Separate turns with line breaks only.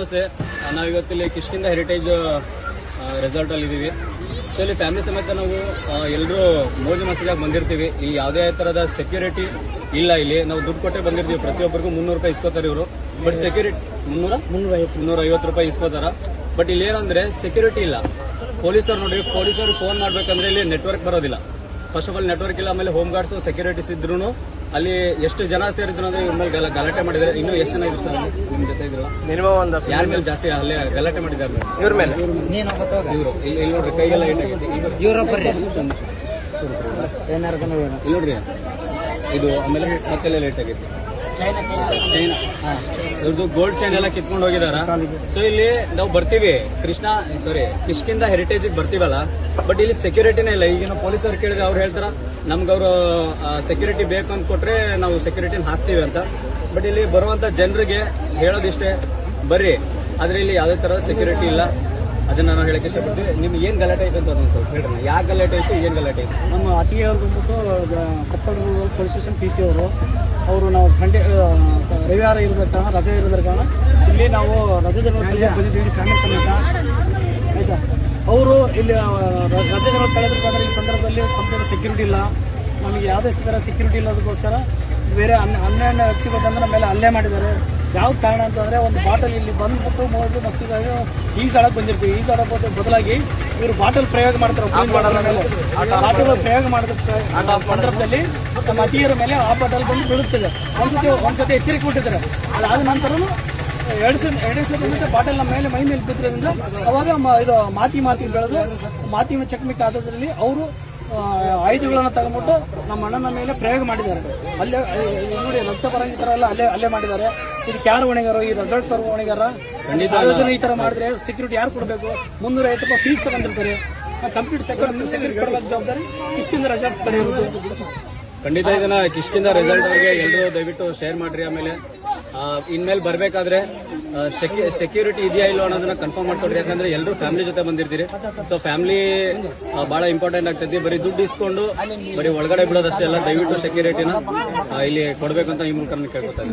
ನಮಸ್ತೆ. ನಾವಿವತ್ತಿಲ್ಲಿ ಕಿಷ್ಕಿಂಧ ಹೆರಿಟೇಜ್ ರೆಸಾರ್ಟಲ್ಲಿ ಇದ್ದೀವಿ. ಸೊ ಇಲ್ಲಿ ಫ್ಯಾಮಿಲಿ ಸಮೇತ ನಾವು ಎಲ್ಲರೂ ಮೋಜು ಮಸ್ತಿಯಾಗಿ ಬಂದಿರ್ತೀವಿ. ಇಲ್ಲಿ ಯಾವುದೇ ಥರದ ಸೆಕ್ಯೂರಿಟಿ ಇಲ್ಲ. ಇಲ್ಲಿ ನಾವು ದುಡ್ಡು ಕೊಟ್ಟೆ ಬಂದಿರ್ತೀವಿ. ಪ್ರತಿಯೊಬ್ಬರಿಗೂ 300 ರೂಪಾಯಿ ಇಸ್ಕೋತಾರೆ ಇವರು. ಬಟ್ ಸೆಕ್ಯೂರಿಟಿ 350 ರೂಪಾಯಿ ಇಸ್ಕೋತಾರ. ಬಟ್ ಇಲ್ಲಿ ಏನಂದ್ರೆ ಸೆಕ್ಯೂರಿಟಿ ಇಲ್ಲ. ಪೊಲೀಸರು ನೋಡಿ, ಪೊಲೀಸರು ಫೋನ್ ಮಾಡ್ಬೇಕಂದ್ರೆ ಇಲ್ಲಿ ನೆಟ್ವರ್ಕ್ ಬರೋದಿಲ್ಲ. ಫಸ್ಟ್ ಆಫ್ ಆಲ್ ನೆಟ್ವರ್ಕ್ ಇಲ್ಲ. ಆಮೇಲೆ ಹೋಮ್ ಗಾರ್ಡ್ಸ್ ಸೆಕ್ಯೂರಿಟೀಸ್ ಇದ್ರು ಅಲ್ಲಿ ಎಷ್ಟು ಜನ ಸೇರಿದ್ರು ಅಂದ್ರೆ ಇವ್ರ ಮೇಲೆ ಗಲಾಟೆ ಮಾಡಿದ್ದಾರೆ. ಇನ್ನೂ ಎಷ್ಟು ಜನ ಇದ್ರು ಸರ್ ನಿಮ್ ಜೊತೆ ಇದ್ರು? ಮಿನಿಮಮ್ ಒಂದು ಯಾರ ಮೇಲೆ ಜಾಸ್ತಿ ಅಲ್ಲೇ ಗಲಾಟೆ ಮಾಡಿದ್ದಾರೆ ಇವ್ರ ಮೇಲೆ? ಇವರು ಇಲ್ಲಿ ನೋಡ್ರಿ, ಕೈಗೆಲ್ಲ ಏಟಾಗೈತಿ. ಇಲ್ಲಿ ನೋಡ್ರಿ, ಇದು ಆಮೇಲೆ ಮತ್ತೆಲ್ಲ ಲೇಟ್ ಆಗೈತಿ. ಚೈನಾ ಇವ್ರದ್ದು ಗೋಲ್ಡ್ ಚೈನ್ ಎಲ್ಲ ಕಿತ್ಕೊಂಡು ಹೋಗಿದಾರ. ಸೊ ಇಲ್ಲಿ ನಾವು ಬರ್ತೀವಿ ಕಿಷ್ಕಿಂಧ ಹೆರಿಟೇಜ್ ಬರ್ತೀವಲ್ಲ, ಬಟ್ ಇಲ್ಲಿ ಸೆಕ್ಯೂರಿಟಿನೇ ಇಲ್ಲ. ಈಗಿನ ಪೊಲೀಸರು ಕೇಳಿದ್ರೆ ಅವ್ರು ಹೇಳ್ತಾರ ನಮ್ಗೆ ಅವರು ಸೆಕ್ಯೂರಿಟಿ ಬೇಕು ಅಂತ ಕೊಟ್ರೆ ನಾವು ಸೆಕ್ಯೂರಿಟಿನ ಹಾಕ್ತೀವಿ ಅಂತ. ಬಟ್ ಇಲ್ಲಿ ಬರುವಂತ ಜನರಿಗೆ ಹೇಳೋದಿಷ್ಟೇ, ಬರ್ರಿ, ಆದ್ರೆ ಇಲ್ಲಿ ಯಾವುದೇ ತರ ಸೆಕ್ಯೂರಿಟಿ ಇಲ್ಲ. ಅದನ್ನ ನಾವು ಹೇಳಕ್ ಇಷ್ಟಪಡ್ತೀವಿ. ನಿಮ್ಗೆ ಏನ್ ಗಲಾಟೆ ಐತೆ ಅಂತ ಅದೊಂದು ಸ್ವಲ್ಪ ಹೇಳ್ರಿ. ಯಾಕೆ ಗಲಾಟೆ ಐತೆ, ಏನ್ ಗಲಾಟೆ ಐತೆ?
ನಮ್ಮ ಅತಿಗೆ ಅವ್ರು ಬಂದ್ಬಿಟ್ಟು ಕೊಪ್ಪಳ ಪೊಲೀಸ್ ಸ್ಟೇಷನ್ PC ಅವರು ನಾವು ಸಂಡೇ ರವಿವಾರ ಇರೋದ ಕಾರಣ, ರಜೆ ಇರೋದ್ರ ಕಾರಣ ಇಲ್ಲಿ ನಾವು ರಜೆ ದಿನ ಬಂದಿದ್ದೀವಿ ಫ್ಯಾಮಿಲಿ ಸಮೇತ. ಆಯ್ತಾ, ಅವರು ಇಲ್ಲಿ ರಜೆ ದಿನ ಕಳೆದ್ರ ಈ ಸಂದರ್ಭದಲ್ಲಿ ಕಂಪ್ಲೀಟ್ ಸೆಕ್ಯೂರಿಟಿ ಇಲ್ಲ. ನಮಗೆ ಯಾವುದೇ ಥರ ಸೆಕ್ಯೂರಿಟಿ ಇಲ್ಲದಕ್ಕೋಸ್ಕರ ಬೇರೆ ಅನ್ಯಾಯ ವ್ಯಕ್ತಿಗಳು ಬಂದು ನಮ್ಮ ಮೇಲೆ ಹಲ್ಲೆ ಮಾಡಿದ್ದಾರೆ. ಯಾವ ಕಾರಣ ಅಂತಂದರೆ, ಒಂದು ಬಾಟಲ್ ಇಲ್ಲಿ ಬಂದ್ಬಿಟ್ಟು ಮೋದು ಮಸ್ತಿಗಾಗಿ ಈಜಾಡಕ್ಕೆ ಬಂದಿರ್ತೀವಿ. ಈಜಾಡೋದು ಬದಲಾಗಿ ಇವರು ಬಾಟಲ್ ಪ್ರಯೋಗ ಮಾಡ್ತಾರೆ. ಬಾಟಲ್ ಪ್ರಯೋಗ ಮಾಡಿದ ಸಂದರ್ಭದಲ್ಲಿ ನಮ್ಮ ಅತಿಯರ ಮೇಲೆ ಆ ಬಾಟಲ್ ಬಂದು ಬೀಳುತ್ತದೆ. ಒಂದ್ಸತಿ ಎಚ್ಚರಿಕೆ ಕೊಟ್ಟಿದ್ದಾರೆ. ಅದಾದ ನಂತರನೂ ಎರಡು ಸಲ ಬಾಟಲ್ ನಮ್ಮ ಮೇಲೆ ಮೈ ಮೇಲೆ ಬಿದ್ದಿರೋದ್ರಿಂದ ಅವಾಗ ಇದು ಮಾತಿ ಬೆಳೆದು ಮಾತಿ ಚಕಮಕಿ ಆದದ್ರಲ್ಲಿ ಅವರು ಆಯುಧಗಳನ್ನು ತಗೊಂಡ್ಬಿಟ್ಟು ನಮ್ಮ ಅಣ್ಣನ ಮೇಲೆ ಪ್ರಯೋಗ ಮಾಡಿದ್ದಾರೆ. ಅಲ್ಲೇ ನೋಡಿ, ರಕ್ತ ಬರಂಗಿ ತರ ಎಲ್ಲ ಅಲ್ಲೇ ಮಾಡಿದ್ದಾರೆ. ಇದಕ್ಕೆ ಯಾರು ಹೊಣೆಗಾರ? ಈ ರೆಸಾರ್ಟ್ ಸರ್ ಹೊಣೆಗಾರ. ಆಲೋಚನೆ ಈ ತರ ಮಾಡಿದ್ರೆ ಸೆಕ್ಯೂರಿಟಿ ಯಾರು ಕೊಡಬೇಕು? 350 ರೂಪಾಯಿ ಫೀಸ್ ತಗೊಂಡಿರ್ತಾರೆ. ಕಂಪ್ಲೀಟ್ ಸೆಕ್ಯೂರಿಟಿ ಕೊಡಬೇಕು ಜವಾಬ್ದಾರಿ ಕಿಷ್ಕಿಂಧ ರೆಸಾರ್ಟ್ಸ್ ಕಡೆ ಇರುತ್ತೆ.
ಖಂಡಿತ ಇದನ್ನ ಕಿಷ್ಕಿಂಧ ರೆಸಾರ್ಟ್ ಅವರಿಗೆ ಎಲ್ಲರೂ ದಯವಿಟ್ಟು ಶೇರ್ ಮಾಡ್ರಿ. ಆಮೇಲೆ ಇನ್ಮೇಲೆ ಬರ್ಬೇಕಾದ್ರೆ ಸೆಕ್ಯೂರಿಟಿ ಇದೆಯಾ ಇಲ್ಲೋ ಅನ್ನೋದನ್ನ ಕನ್ಫರ್ಮ್ ಮಾಡ್ಕೊಡ್ರಿ. ಯಾಕಂದ್ರೆ ಎಲ್ಲರೂ ಫ್ಯಾಮಿಲಿ ಜೊತೆ ಬಂದಿರ್ತೀರಿ. ಸೊ ಫ್ಯಾಮಿಲಿ ಬಹಳ ಇಂಪಾರ್ಟೆಂಟ್ ಆಗ್ತೈತಿ. ಬರೀ ದುಡ್ಡು ಇಸ್ಕೊಂಡು ಬರೀ ಒಳಗಡೆ ಬಿಡೋದಷ್ಟೇ ಎಲ್ಲ. ದಯವಿಟ್ಟು ಸೆಕ್ಯೂರಿಟಿನ ಇಲ್ಲಿ ಕೊಡ್ಬೇಕು ಅಂತ ಈ ಮೂಲಕ ಕೇಳ್ಕೊತಾರೆ.